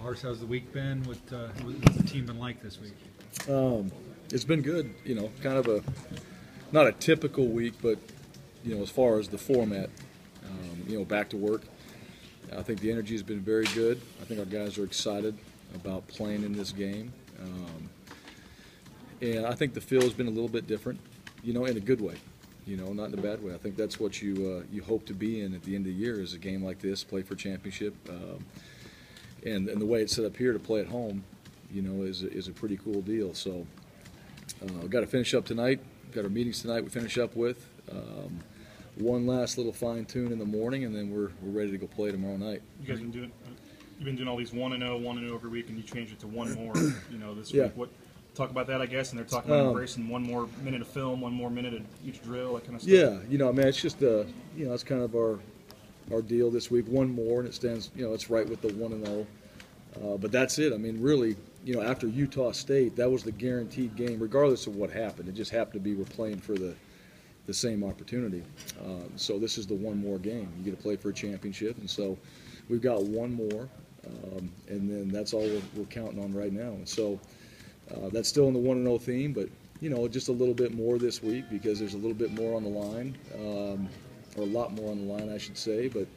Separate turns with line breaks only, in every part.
Harsin, how's the week been? What's the team been like this week?
It's been good. Kind of not a typical week, but as far as the format, back to work. I think the energy has been very good. I think our guys are excited about playing in this game, and I think the feel has been a little bit different, in a good way. Not in a bad way. I think that's what you hope to be in at the end of the year is a game like this, play for championship, and the way it's set up here to play at home, is a pretty cool deal. So we've got to finish up tonight. We've got our meetings tonight. We finish up with one last little fine tune in the morning, and then we're ready to go play tomorrow night.
You guys you've been doing all these 1-0, 1-0 every week, and you changed it to one more. This week. Talk about that, I guess, and they're talking about embracing one more minute of film, one more minute of each drill, that kind of stuff.
Yeah, it's just that's kind of our deal this week. One more, and it stands, it's right with the 1-0. But that's it. Really, after Utah State, that was the guaranteed game, regardless of what happened. It just happened to be we're playing for the same opportunity. So this is the one more game. You get to play for a championship, and so we've got one more, and then that's all we're counting on right now. And so that's still in the 1-0 theme, but just a little bit more this week because there's a little bit more on the line, or a lot more on the line, I should say. But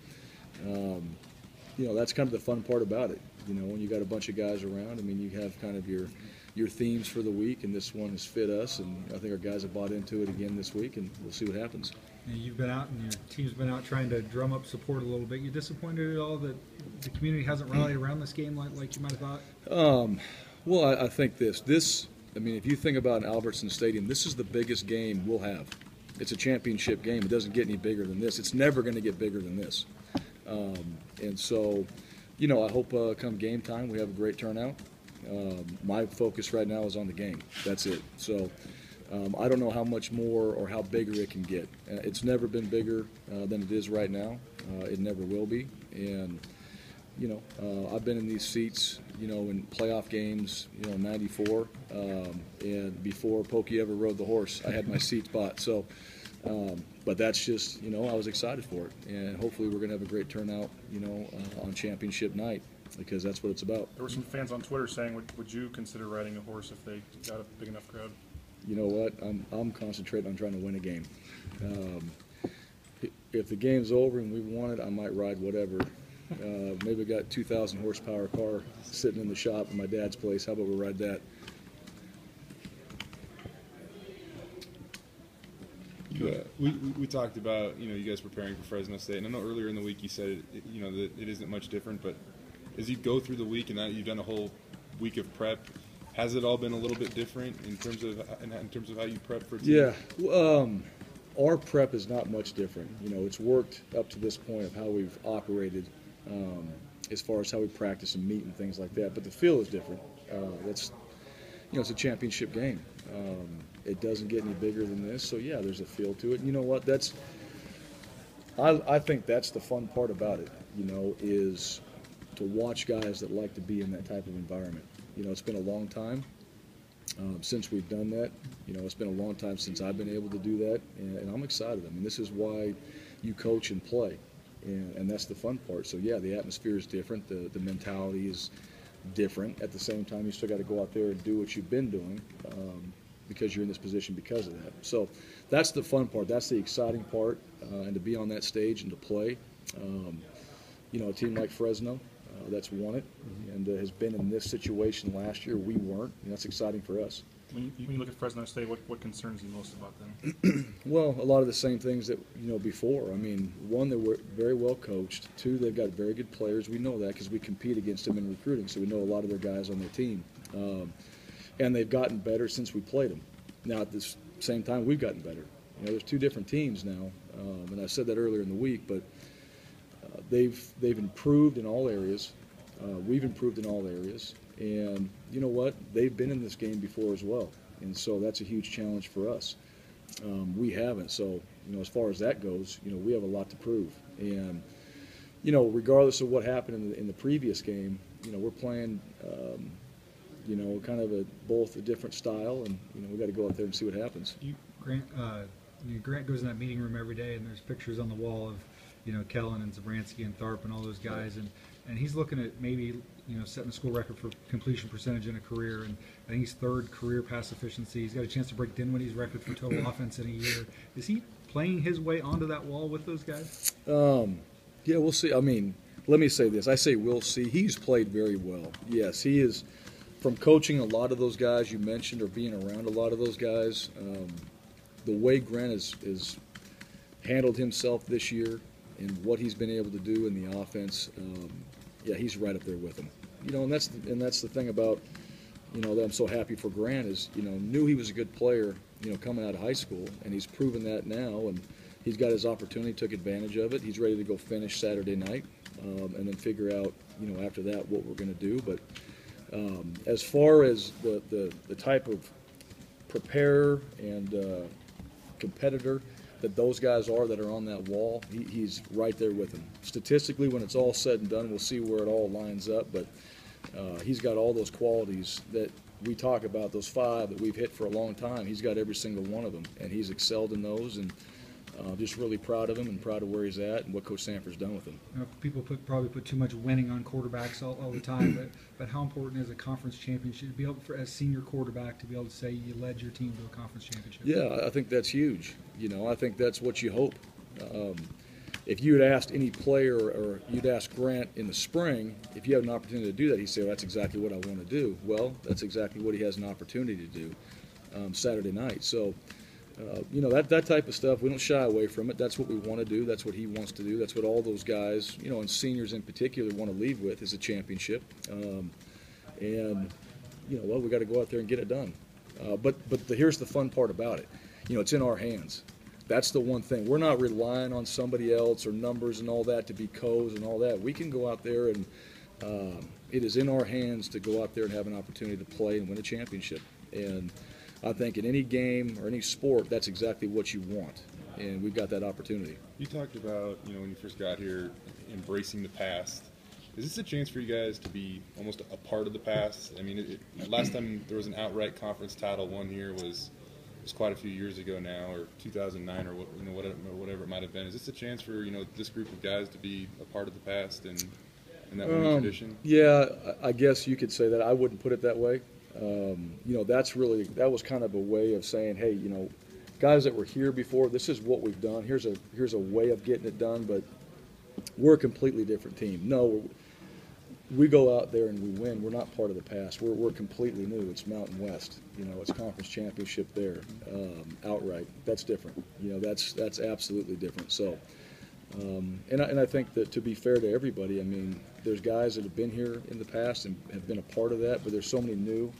that's kind of the fun part about it. When you got a bunch of guys around, you have kind of your themes for the week, and this one has fit us, and I think our guys have bought into it again this week, and we'll see what happens.
You've been out, and your team's been out trying to drum up support a little bit. You disappointed at all that the community hasn't rallied around this game like you might have thought?
Well, I think this, if you think about Albertson Stadium, this is the biggest game we'll have. It's a championship game. It doesn't get any bigger than this. It's never going to get bigger than this. And so, I hope come game time we have a great turnout. My focus right now is on the game. That's it. So I don't know how much more or how bigger it can get. It's never been bigger than it is right now. It never will be. And I've been in these seats, in playoff games, 94, and before Pokey ever rode the horse, I had my seats bought. So, but that's just, I was excited for it, and hopefully we're going to have a great turnout, on championship night, because that's what it's about.
There were some fans on Twitter saying, would you consider riding a horse if they got a big enough crowd?
You know what? I'm concentrating on trying to win a game. If the game's over and we won it, I might ride whatever. Maybe I got 2,000 horsepower car sitting in the shop at my dad's place. How about we ride that?
We talked about you guys preparing for Fresno State, and I know earlier in the week you said that it isn't much different. But as you go through the week and that you've done a whole week of prep, has it all been a little bit different in terms of how you prep for a team?
Yeah. Our prep is not much different. It's worked up to this point of how we've operated. As far as how we practice and meet and things like that, but the feel is different. It's a championship game. It doesn't get any bigger than this, so yeah, there's a feel to it. And you know what? I think that's the fun part about it. Is to watch guys that like to be in that type of environment. It's been a long time since we've done that. It's been a long time since I've been able to do that, and I'm excited. This is why you coach and play. And that's the fun part. So, yeah, the atmosphere is different. The mentality is different. At the same time, you still got to go out there and do what you've been doing because you're in this position because of that. So that's the fun part. That's the exciting part, and to be on that stage and to play. A team like Fresno that's won it and has been in this situation last year. We weren't. That's exciting for us.
When you look at Fresno State, what concerns you most about them?
Well, a lot of the same things that before. One, they were very well coached. Two, they've got very good players. We know that because we compete against them in recruiting, so we know a lot of their guys on their team. And they've gotten better since we played them. Now, at the same time, we've gotten better. There's two different teams now, and I said that earlier in the week, but they've improved in all areas. We've improved in all areas. And you know what? They've been in this game before as well. And so that's a huge challenge for us. We haven't. So, as far as that goes, we have a lot to prove. And, regardless of what happened in the previous game, we're playing, kind of both a different style. And, we got to go out there and see what happens.
Grant goes in that meeting room every day, and there's pictures on the wall of, Kellen and Zabransky and Tharp and all those guys. and he's looking at maybe setting a school record for completion percentage in a career, and I think he's third career pass efficiency. He's got a chance to break Dinwiddie's record for total offense in a year. Is he playing his way onto that wall with those guys?
Yeah, we'll see. I mean, let me say this. I say we'll see. He's played very well. Yes, he is. From coaching a lot of those guys you mentioned, or being around a lot of those guys, the way Grant has handled himself this year and what he's been able to do in the offense, yeah, he's right up there with him. And that's the thing about that I'm so happy for Grant is knew he was a good player coming out of high school, and he's proven that now, and he's got his opportunity, took advantage of it. He's ready to go finish Saturday night, and then figure out after that what we're going to do. But as far as the type of preparer and competitor that those guys are that are on that wall, he's right there with them. Statistically, when it's all said and done, we'll see where it all lines up, but he's got all those qualities that we talk about, those 5 that we've hit for a long time. He's got every single one of them, and he's excelled in those, and just really proud of him and proud of where he's at and what Coach Sanford's done with him.
People probably put too much winning on quarterbacks all the time, but how important is a conference championship to be able, as senior quarterback, to be able to say you led your team to a conference championship?
Yeah, I think that's huge. I think that's what you hope. If you had asked any player, or you'd ask Grant in the spring, if you had an opportunity to do that, he'd say, well, that's exactly what I want to do. Well, that's exactly what he has an opportunity to do Saturday night. So, that type of stuff, we don't shy away from it. That's what we want to do. That's what he wants to do. That's what all those guys, and seniors in particular, want to leave with is a championship. We got to go out there and get it done. But here's the fun part about it. It's in our hands. That's the one thing. We're not relying on somebody else or numbers and all that to be co's and all that. We can go out there and it is in our hands to go out there and have an opportunity to play and win a championship. And I think in any game or any sport, that's exactly what you want. And we've got that opportunity.
You talked about, when you first got here, embracing the past. Is this a chance for you guys to be almost a part of the past? I mean, last time there was an outright conference title won here was quite a few years ago now, or 2009, or whatever it might have been. Is this a chance for this group of guys to be a part of the past and that winning tradition?
Yeah, I guess you could say that. I wouldn't put it that way. That was kind of a way of saying, hey, guys that were here before, this is what we've done. Here's a way of getting it done, but we're a completely different team. No, we go out there and we win. We're not part of the past. We're completely new. It's Mountain West. It's conference championship there, outright. That's different. That's absolutely different. So, and I think that to be fair to everybody, I mean, there's guys that have been here in the past and have been a part of that, but there's so many new.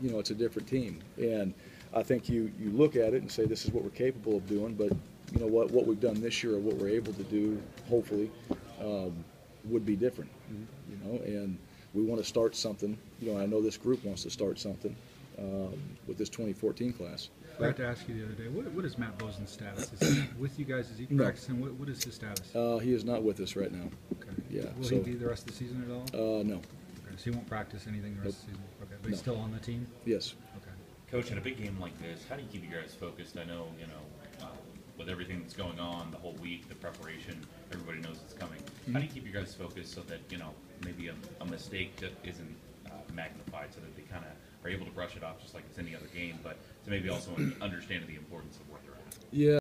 It's a different team, and I think you look at it and say this is what we're capable of doing, but what we've done this year or what we're able to do, hopefully, would be different. And we want to start something. I know this group wants to start something with this 2014 class.
I forgot to ask you the other day, what is Matt Bosen's status? Is he with you guys? Is he practicing?
No.
What is his status?
He is not with us right now.
Okay.
Yeah.
Will he be the rest of the season at all?
No.
Okay, so he won't practice anything the rest of the season? Okay, but he's
No.
still on the team?
Yes.
Okay.
Coach, in a big game like this, how do you keep you guys focused? I know, with everything that's going on the whole week, the preparation, everybody knows it's coming. How do you keep you guys focused so that, maybe a mistake that isn't magnified so that they kind of are able to brush it off just like it's any other game, but to maybe also understand the importance of where they're at?
Yeah.